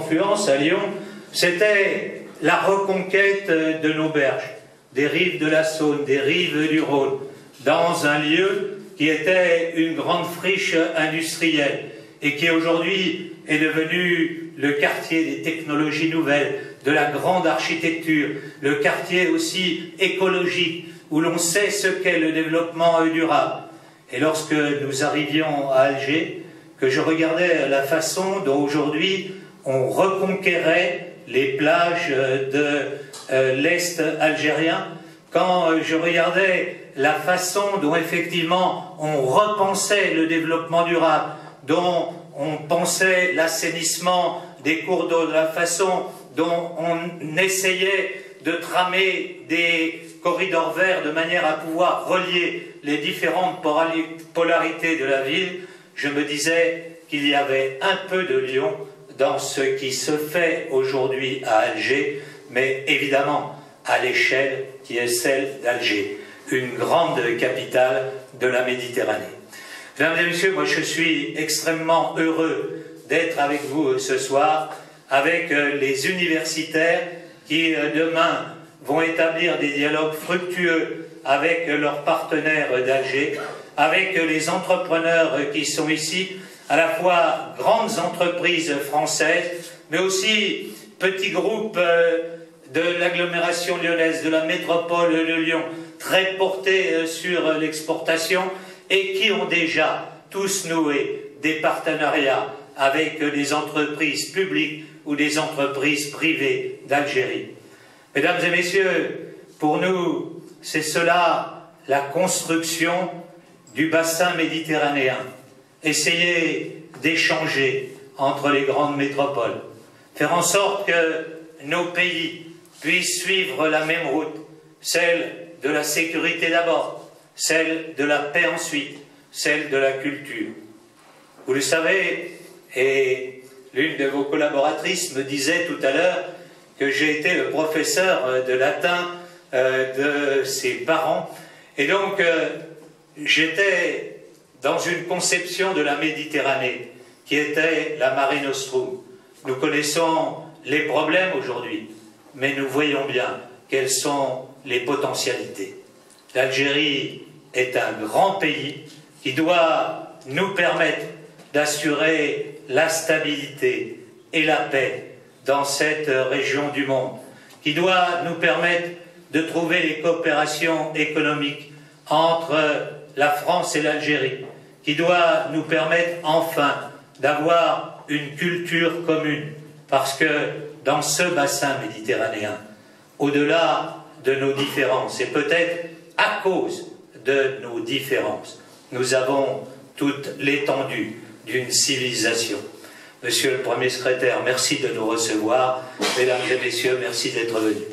confluence à Lyon, c'était la reconquête de nos berges, des rives de la Saône, des rives du Rhône, dans un lieu qui était une grande friche industrielle et qui aujourd'hui est devenu le quartier des technologies nouvelles, de la grande architecture, le quartier aussi écologique, où l'on sait ce qu'est le développement durable. Et lorsque nous arrivions à Alger, que je regardais la façon dont aujourd'hui on reconquérait les plages de l'Est algérien, quand je regardais la façon dont effectivement on repensait le développement durable, dont on pensait l'assainissement des cours d'eau, de la façon dont on essayait de tramer des corridors verts de manière à pouvoir relier les différentes polarités de la ville, je me disais qu'il y avait un peu de Lyon dans ce qui se fait aujourd'hui à Alger, mais évidemment à l'échelle qui est celle d'Alger, une grande capitale de la Méditerranée. Mesdames et messieurs, moi je suis extrêmement heureux d'être avec vous ce soir, avec les universitaires qui demain vont établir des dialogues fructueux avec leurs partenaires d'Alger, avec les entrepreneurs qui sont ici, à la fois grandes entreprises françaises, mais aussi petits groupes de l'agglomération lyonnaise, de la métropole de Lyon, très portés sur l'exportation et qui ont déjà tous noué des partenariats avec des entreprises publiques ou des entreprises privées d'Algérie. Mesdames et messieurs, pour nous, c'est cela la construction du bassin méditerranéen. Essayer d'échanger entre les grandes métropoles, faire en sorte que nos pays puissent suivre la même route, celle de la sécurité d'abord, celle de la paix ensuite, celle de la culture. Vous le savez, et l'une de vos collaboratrices me disait tout à l'heure que j'ai été le professeur de latin de ses parents, et donc j'étais dans une conception de la Méditerranée qui était la Mare Nostrum. Nous connaissons les problèmes aujourd'hui, mais nous voyons bien quelles sont les potentialités. L'Algérie est un grand pays qui doit nous permettre d'assurer la stabilité et la paix dans cette région du monde, qui doit nous permettre de trouver les coopérations économiques entre la France et l'Algérie, qui doit nous permettre enfin d'avoir une culture commune, parce que dans ce bassin méditerranéen, au-delà de nos différences, et peut-être à cause de nos différences, nous avons toute l'étendue d'une civilisation. Monsieur le Premier secrétaire, merci de nous recevoir. Mesdames et messieurs, merci d'être venus.